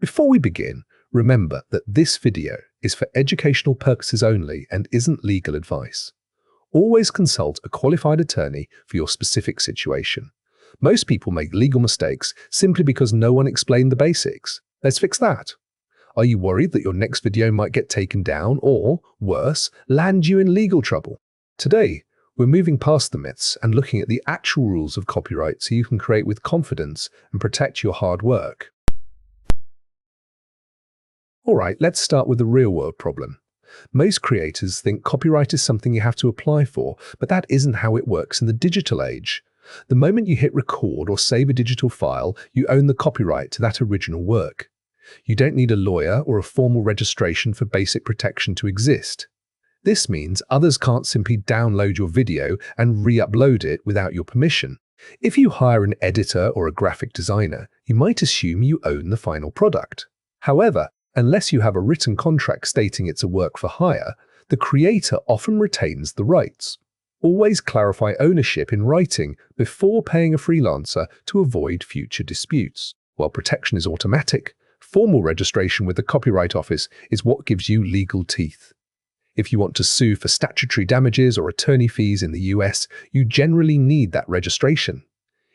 Before we begin, remember that this video is for educational purposes only and isn't legal advice. Always consult a qualified attorney for your specific situation. Most people make legal mistakes simply because no one explained the basics. Let's fix that. Are you worried that your next video might get taken down or, worse, land you in legal trouble? Today, we're moving past the myths and looking at the actual rules of copyright so you can create with confidence and protect your hard work. Alright, let's start with the real-world problem. Most creators think copyright is something you have to apply for, but that isn't how it works in the digital age. The moment you hit record or save a digital file, you own the copyright to that original work. You don't need a lawyer or a formal registration for basic protection to exist. This means others can't simply download your video and re-upload it without your permission. If you hire an editor or a graphic designer, you might assume you own the final product. However, unless you have a written contract stating it's a work for hire, the creator often retains the rights. Always clarify ownership in writing before paying a freelancer to avoid future disputes. While protection is automatic, formal registration with the Copyright Office is what gives you legal teeth. If you want to sue for statutory damages or attorney fees in the US, you generally need that registration.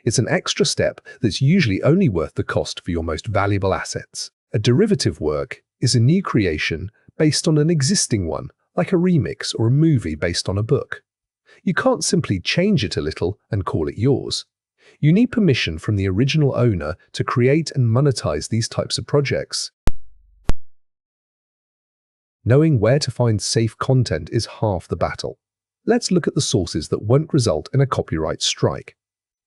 It's an extra step that's usually only worth the cost for your most valuable assets. A derivative work is a new creation based on an existing one, like a remix or a movie based on a book. You can't simply change it a little and call it yours. You need permission from the original owner to create and monetize these types of projects. Knowing where to find safe content is half the battle. Let's look at the sources that won't result in a copyright strike.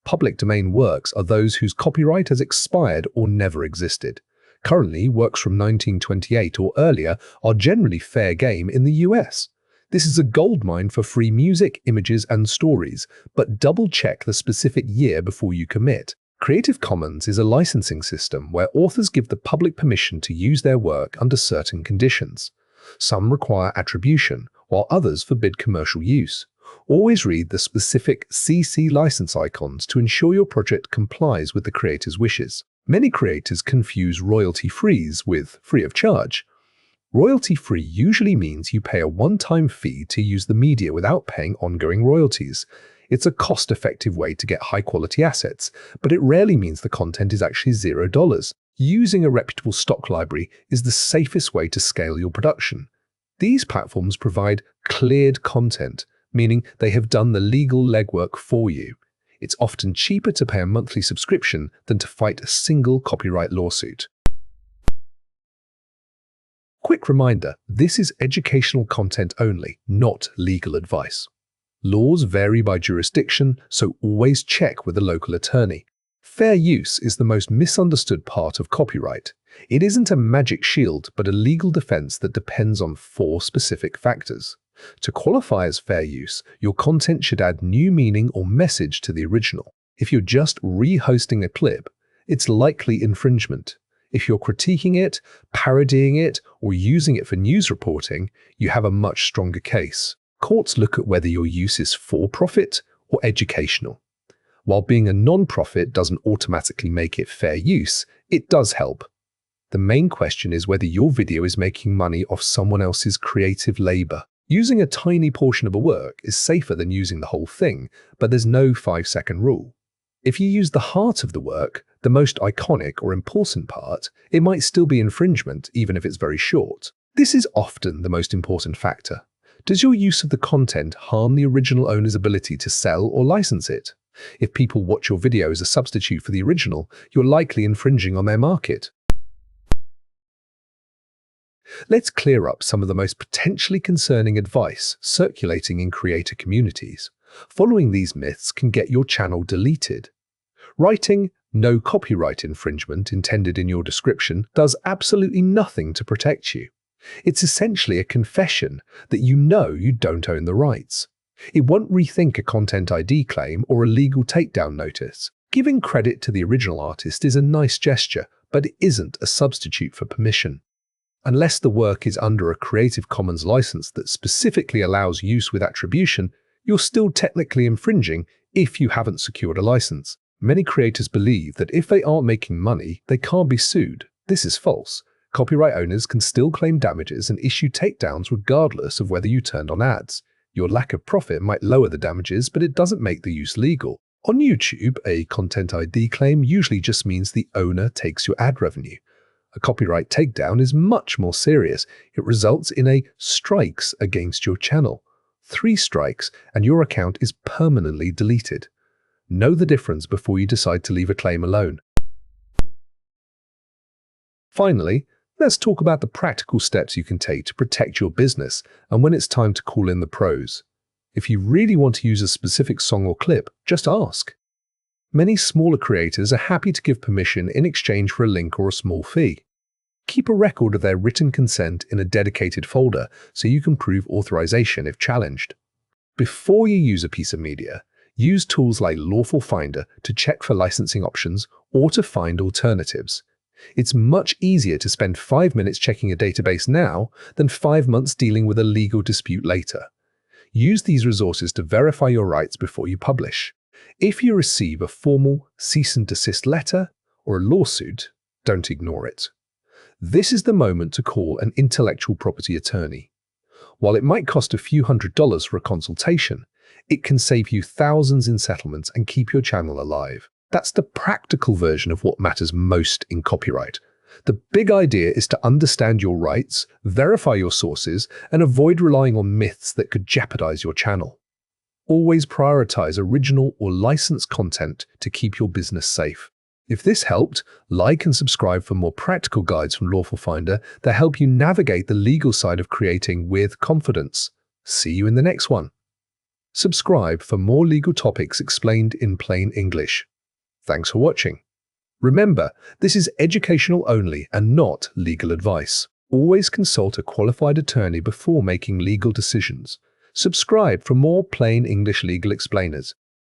Public domain works are those whose copyright has expired or never existed. Currently, works from 1928 or earlier are generally fair game in the US. This is a goldmine for free music, images, and stories, but double-check the specific year before you commit. Creative Commons is a licensing system where authors give the public permission to use their work under certain conditions. Some require attribution, while others forbid commercial use. Always read the specific CC license icons to ensure your project complies with the creator's wishes. Many creators confuse royalty-frees with free of charge. Royalty-free usually means you pay a one-time fee to use the media without paying ongoing royalties. It's a cost-effective way to get high-quality assets, but it rarely means the content is actually $0. Using a reputable stock library is the safest way to scale your production. These platforms provide cleared content, meaning they have done the legal legwork for you. It's often cheaper to pay a monthly subscription than to fight a single copyright lawsuit. Quick reminder, this is educational content only, not legal advice. Laws vary by jurisdiction, so always check with a local attorney. Fair use is the most misunderstood part of copyright. It isn't a magic shield, but a legal defense that depends on 4 specific factors. To qualify as fair use, your content should add new meaning or message to the original. If you're just re-hosting a clip, it's likely infringement. If you're critiquing it, parodying it, or using it for news reporting, you have a much stronger case. Courts look at whether your use is for profit or educational. While being a non-profit doesn't automatically make it fair use, it does help. The main question is whether your video is making money off someone else's creative labor. Using a tiny portion of a work is safer than using the whole thing, but there's no 5-second rule. If you use the heart of the work, the most iconic or important part, it might still be infringement even if it's very short. This is often the most important factor. Does your use of the content harm the original owner's ability to sell or license it? If people watch your video as a substitute for the original, you're likely infringing on their market. Let's clear up some of the most potentially concerning advice circulating in creator communities. Following these myths can get your channel deleted. Writing "no copyright infringement" intended in your description does absolutely nothing to protect you. It's essentially a confession that you know you don't own the rights. It won't rethink a Content ID claim or a legal takedown notice. Giving credit to the original artist is a nice gesture, but it isn't a substitute for permission. Unless the work is under a Creative Commons license that specifically allows use with attribution, you're still technically infringing if you haven't secured a license. Many creators believe that if they aren't making money, they can't be sued. This is false. Copyright owners can still claim damages and issue takedowns regardless of whether you turned on ads. Your lack of profit might lower the damages, but it doesn't make the use legal. On YouTube, a Content ID claim usually just means the owner takes your ad revenue. A copyright takedown is much more serious. It results in a strikes against your channel. 3 strikes and your account is permanently deleted. Know the difference before you decide to leave a claim alone. Finally, let's talk about the practical steps you can take to protect your business and when it's time to call in the pros. If you really want to use a specific song or clip, just ask. Many smaller creators are happy to give permission in exchange for a link or a small fee. Keep a record of their written consent in a dedicated folder so you can prove authorization if challenged. Before you use a piece of media, use tools like Lawful Finder to check for licensing options or to find alternatives. It's much easier to spend 5 minutes checking a database now than 5 months dealing with a legal dispute later. Use these resources to verify your rights before you publish. If you receive a formal cease and desist letter or a lawsuit, don't ignore it. This is the moment to call an intellectual property attorney. While it might cost a few $100s for a consultation, it can save you thousands in settlements and keep your channel alive. That's the practical version of what matters most in copyright. The big idea is to understand your rights, verify your sources, and avoid relying on myths that could jeopardize your channel. Always prioritize original or licensed content to keep your business safe. If this helped, like and subscribe for more practical guides from Lawful Finder that help you navigate the legal side of creating with confidence. See you in the next one. Subscribe for more legal topics explained in plain English. Thanks for watching. Remember, this is educational only and not legal advice. Always consult a qualified attorney before making legal decisions. Subscribe for more plain English legal explainers.